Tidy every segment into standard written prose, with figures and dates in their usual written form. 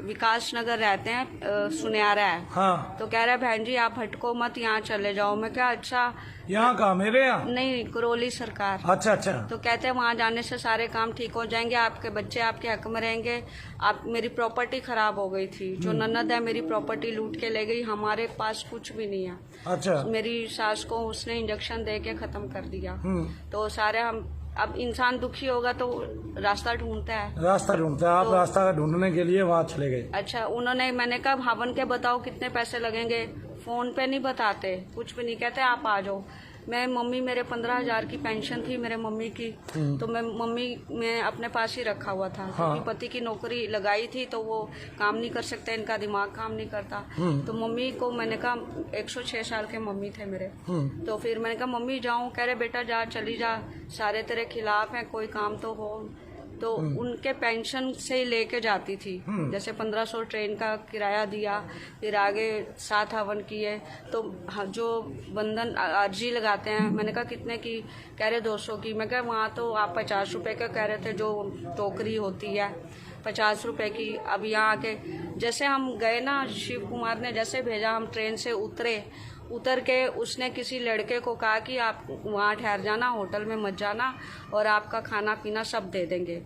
विकास नगर रहते हैं, सुनियारा है। हाँ। तो कह रहा है बहन जी आप हटको मत, यहाँ चले जाओ। मैं क्या अच्छा, यहाँ कहाँ, मेरे यहाँ? नहीं, करौली सरकार। अच्छा अच्छा। तो कहते हैं वहाँ जाने से सारे काम ठीक हो जाएंगे, आपके बच्चे आपके हक में रहेंगे। आप, मेरी प्रॉपर्टी खराब हो गई थी, जो ननद है मेरी प्रॉपर्टी लूट के ले गई, हमारे पास कुछ भी नहीं है। अच्छा। मेरी सास को उसने इंजेक्शन दे के खत्म कर दिया। तो सारे हम, अब इंसान दुखी होगा तो रास्ता ढूंढता है। रास्ता ढूंढता है, आप रास्ता ढूंढने के लिए वहाँ चले गए। अच्छा, उन्होंने, मैंने कहा भावन के बताओ कितने पैसे लगेंगे, फोन पे नहीं बताते, कुछ भी नहीं कहते, आप आ जाओ। मैं, मम्मी, मेरे 15,000 की पेंशन थी मेरे मम्मी की, तो मैं मम्मी में अपने पास ही रखा हुआ था। हाँ। क्योंकि पति की नौकरी लगाई थी तो वो काम नहीं कर सकते, इनका दिमाग काम नहीं करता। तो मम्मी को मैंने कहा, 106 साल के मम्मी थे मेरे। तो फिर मैंने कहा मम्मी जाऊं, कह रहे बेटा जा, चली जा, सारे तेरे खिलाफ हैं, कोई काम तो हो। तो उनके पेंशन से ही लेके जाती थी। जैसे 1500 ट्रेन का किराया दिया, फिर आगे 7 हवन किए। तो जो बंधन अर्जी लगाते हैं, मैंने कहा कितने की, कह रहे 200 की। मैं कहा वहाँ तो आप 50 रुपए का कह रहे थे, जो टोकरी होती है 50 रुपए की। अब यहाँ आके जैसे हम गए ना, शिव कुमार ने जैसे भेजा, हम ट्रेन से उतर के उसने किसी लड़के को कहा कि आप वहाँ ठहर जाना, होटल में मत जाना, और आपका खाना पीना सब दे देंगे।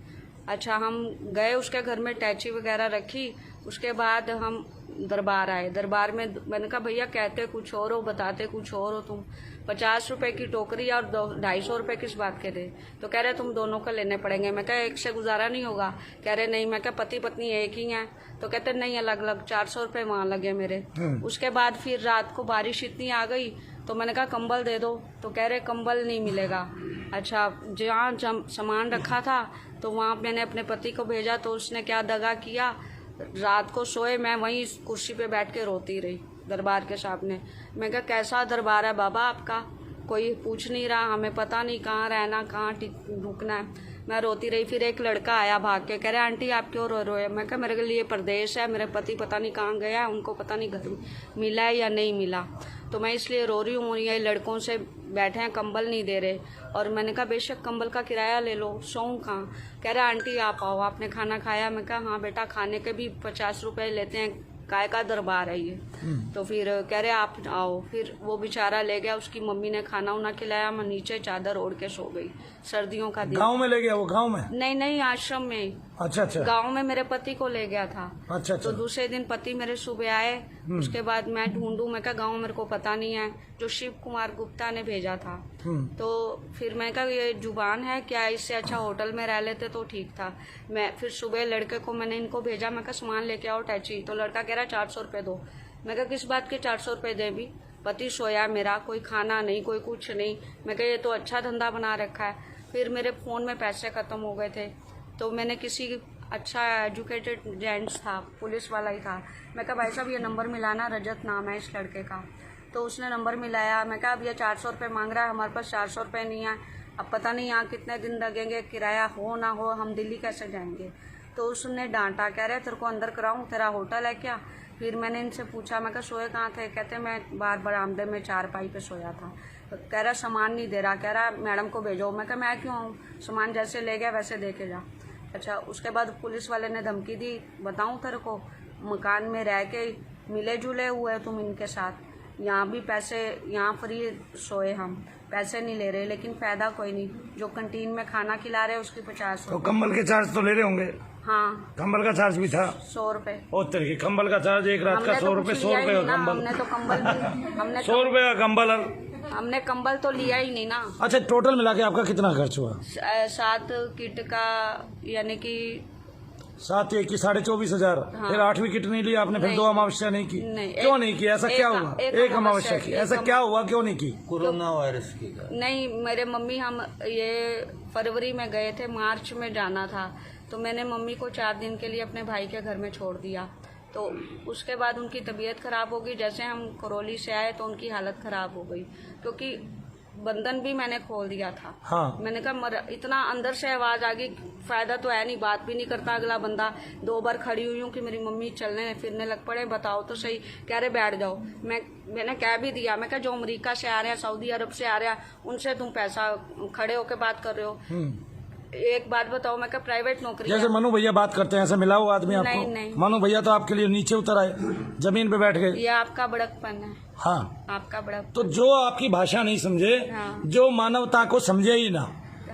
अच्छा, हम गए, उसके घर में टैची वगैरह रखी। उसके बाद हम दरबार आए। दरबार में मैंने कहा भैया कहते कुछ और हो, बताते कुछ और हो तुम। 50 रुपए की टोकरी और 250 रुपए किस बात के दे? तो कह रहे तुम दोनों का लेने पड़ेंगे। मैं कहा एक से गुजारा नहीं होगा? कह रहे नहीं। मैं कहा पति पत्नी एक ही हैं? तो कहते नहीं, अलग अलग। 400 रुपए वहाँ लगे मेरे। उसके बाद फिर रात को बारिश इतनी आ गई, तो मैंने कहा कंबल दे दो, तो कह रहे कंबल नहीं मिलेगा। अच्छा, जहाँ सामान रखा था तो वहाँ मैंने अपने पति को भेजा, तो उसने क्या दगा किया, रात को सोए, मैं वहीं कुर्सी पे बैठ के रोती रही दरबार के सामने। मैं कहा कैसा दरबार है बाबा आपका, कोई पूछ नहीं रहा, हमें पता नहीं कहाँ रहना, कहाँ रुकना है। मैं रोती रही। फिर एक लड़का आया भाग के, कह रहे आंटी आप क्यों रो रहे हो? मैं कहा मेरे लिए प्रदेश है, मेरे पति पता नहीं कहाँ गया है, उनको पता नहीं घर मिला है या नहीं मिला, तो मैं इसलिए रो रही हूँ। ये लड़कों से बैठे हैं, कंबल नहीं दे रहे। और मैंने कहा बेशक कंबल का किराया ले लो, सोऊं कहाँ? कह रहे आंटी आप आओ, आपने खाना खाया? मैं कहा हाँ बेटा, खाने के भी 50 रुपए लेते हैं, काय का दरबार है ये? तो फिर कह रहे आप आओ। फिर वो बेचारा ले गया, उसकी मम्मी ने खाना उना खिलाया, मैं नीचे चादर ओढ़ के सो गई। सर्दियों का दिन। गांव में ले गया वो? गांव में? नहीं, आश्रम में। अच्छा अच्छा। गांव में मेरे पति को ले गया था। अच्छा अच्छा। तो दूसरे दिन पति मेरे सुबह आए। उसके बाद मैं ढूंढूं, मैं कहा गाँव मेरे को पता नहीं है, जो शिव कुमार गुप्ता ने भेजा था। तो फिर मैं कहा ये जुबान है क्या, इससे अच्छा होटल में रह लेते तो ठीक था। मैं फिर सुबह लड़के को मैंने इनको भेजा, मैं कहा सामान लेके आओ टैची। तो लड़का कह रहा 400 रुपए दो। मैं कहा किस बात के 400 रुपए दे? भी पति सोया मेरा, कोई खाना नहीं, कोई कुछ नहीं। मैं कहा ये तो अच्छा धंधा बना रखा है। फिर मेरे फ़ोन में पैसे ख़त्म हो गए थे, तो मैंने किसी अच्छा एजुकेटेड जेंट्स था, पुलिस वाला ही था। मैं कहा भाई साहब ये नंबर मिलाना, रजत नाम है इस लड़के का। तो उसने नंबर मिलाया। मैं कहा अब ये 400 रुपये मांग रहा है, हमारे पास 400 रुपये नहीं है, अब पता नहीं यहाँ कितने दिन लगेंगे, किराया हो ना हो, हम दिल्ली कैसे जाएंगे? तो उसने डांटा, कह रहे तेरे को अंदर कराऊँ, तेरा होटल है क्या? फिर मैंने इनसे पूछा, मैं कहा सोए कहाँ थे? कहते मैं बाहर बरामदे में चारपाई पे सोया था। तो कह रहा सामान नहीं दे रहा, कह रहा मैडम को भेजो। मैं कहा मैं क्यों आऊँ, सामान जैसे ले गया वैसे दे के जा। अच्छा, उसके बाद पुलिस वाले ने धमकी दी, बताऊँ तेरे को, मकान में रह के मिले जुले हुए तुम इनके साथ, यहाँ भी पैसे, यहाँ फ्री सोए, हम पैसे नहीं ले रहे, लेकिन फायदा कोई नहीं। जो कैंटीन में खाना खिला रहे उसकी 50 तो कंबल के चार्ज तो ले रहे होंगे? हाँ, कंबल का चार्ज भी था? 100 रुपए। और तरीके कंबल का चार्ज एक रात का 100 रुपए? 100 रुपए का कंबल? हमने तो कंबल 100 रुपए का कंबल? हमने कंबल तो लिया ही नहीं ना। अच्छा, टोटल मिला के आपका कितना खर्च हुआ? 7 किट का, यानी कि 7 एक की 24,500। हाँ। फिर 8वीं किट नहीं ली आपने? फिर 2 अमावस्या नहीं की? नहीं। क्यों नहीं की? ऐसा क्या हुआ? एक अमावस्या की, ऐसा क्या हुआ, क्यों नहीं की? कोरोना वायरस की? नहीं, मेरे मम्मी, हम ये फरवरी में गए थे, मार्च में जाना था, तो मैंने मम्मी को 4 दिन के लिए अपने भाई के घर में छोड़ दिया। तो उसके बाद उनकी तबीयत खराब हो गई। जैसे हम करौली से आए तो उनकी हालत खराब हो गई, क्योंकि बंधन भी मैंने खोल दिया था। हाँ। मैंने कहा इतना अंदर से आवाज आ गई, फायदा तो है नहीं, बात भी नहीं करता अगला बंदा। 2 बार खड़ी हुई हूँ कि मेरी मम्मी चलने फिरने लग पड़े, बताओ तो सही। कह रहे बैठ जाओ। मैंने कह भी दिया, मैं कहा जो अमेरिका से आ रहे हैं, सऊदी अरब से आ रहे हैं, उनसे तुम पैसा खड़े होके बात कर रहे हो। एक बात बताओ, मैं क्या प्राइवेट नौकरी जैसे है? मनु भैया बात करते हैं, ऐसे मिला हुआ आदमी आपको? नहीं, नहीं। मनु भैया तो आपके लिए नीचे उतर आए, जमीन पे बैठ गए। ये आपका बड़कपन है, हाँ, आपका बड़कपन। तो जो आपकी भाषा नहीं समझे, हाँ। जो मानवता को समझे ही ना,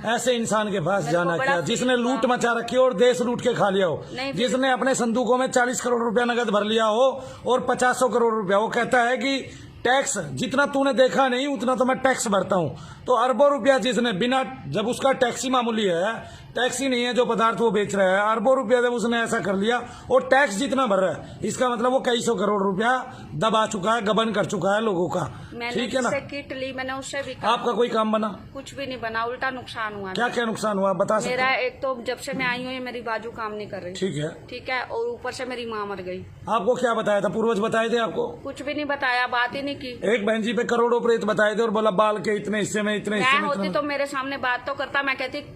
ऐसे इंसान के पास मेरे जाना को बड़ा क्या? जिसने फील लूट हुआ। मचा रखी हो और देश लूट के खा लिया हो, नहीं, जिसने अपने संदूकों में 40 करोड़ रुपया नगद भर लिया हो और 50 करोड़ रुपया, वो कहता है कि टैक्स जितना तूने देखा नहीं उतना तो मैं टैक्स भरता हूँ। तो अरबों रुपया जिसने बिना, जब उसका टैक्सी मामूली है, टैक्सी नहीं है जो पदार्थ वो बेच रहा है, अरबों रुपया जब उसने ऐसा कर लिया और टैक्स जितना भर रहा है, इसका मतलब वो कई सौ करोड़ रुपया दबा चुका है, गबन कर चुका है लोगों का। मैंने ठीक है ना? जिससे किट ली, मैंने उससे भी आपका कोई काम बना? कुछ भी नहीं बना, उल्टा नुकसान हुआ। क्या क्या नुकसान हुआ बता सकते मेरा हैं? एक तो जब से मैं आई हूँ, ये मेरी बाजू काम नहीं कर रही। ठीक है। ठीक है, और ऊपर से मेरी माँ मर गई। आपको क्या बताया था? पूर्वज बताए थे आपको? कुछ भी नहीं बताया, बात ही नहीं की। एक बहन जी पे करोड़ों प्रेत बताए थे और बोला बाल के इतने हिस्से में, इतने हिस्से मैं में, होती इतना। तो मेरे सामने बात तो करता, मैं कहती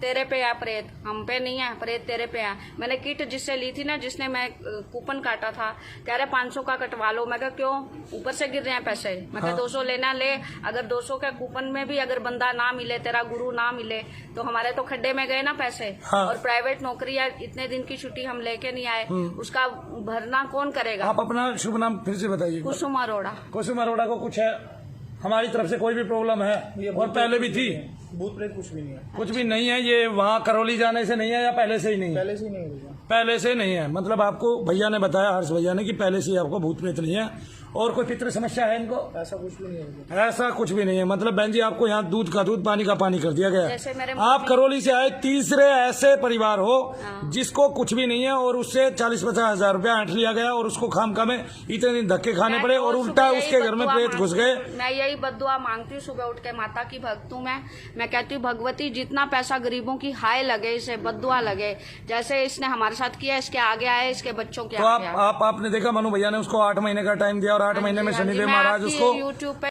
तेरे पे है प्रेत, हम पे नहीं है प्रेत, तेरे पे है। मैंने किट जिससे ली थी ना, जिसने मैं कूपन काटा था, कह रहे 500 का कटवा लो। मैं कहा क्यों, ऊपर से गिर रहे हैं पैसे। मैं कहा 200 लेना ले, अगर 200 के कूपन में भी अगर बंदा ना मिले, तेरा गुरु ना मिले, तो हमारे तो खड्डे में गए ना पैसे। हाँ। और प्राइवेट नौकरी है, इतने दिन की छुट्टी हम लेके नहीं आए, उसका भरना कौन करेगा? आप अपना शुभ नाम फिर से बताइए। कुसुम अरोड़ा। कुसुम अरोड़ा को कुछ है, हमारी तरफ से कोई भी प्रॉब्लम है और पहले भी थी? भूत प्रेत कुछ भी नहीं है, कुछ भी नहीं है। ये वहाँ करौली जाने से नहीं है या पहले से ही नहीं है? पहले से ही नहीं है। पहले से नहीं है, मतलब आपको भैया ने बताया, हर्ष भैया ने, कि पहले से ही आपको भूत प्रेत नहीं है। और कोई पितृ समस्या है इनको? ऐसा कुछ भी नहीं है। ऐसा कुछ भी नहीं है। मतलब बहन जी आपको यहाँ दूध का दूध, पानी का पानी कर दिया गया। जैसे मेरे आप करौली से आए, तीसरे ऐसे परिवार हो जिसको कुछ भी नहीं है और उससे 40-50 हजार रुपया ऐंठ लिया गया और उसको खामखा में इतने दिन धक्के खाने पड़े और उल्टा उसके घर में प्रेत घुस गए। मैं यही बद्दुआ मांगती हूँ सुबह उठ के, माता की भक्त हूँ मैं कहती हूँ भगवती जितना पैसा गरीबों की हाय लगे, इसे बद्दुआ लगे, जैसे इसने हमारे साथ किया, इसके आगे आए, इसके बच्चों के तो आगे आए। आपने देखा मनु भैया ने उसको 8 महीने का टाइम दिया और 8 महीने में शनिदेव महाराज उसको यूट्यूब पे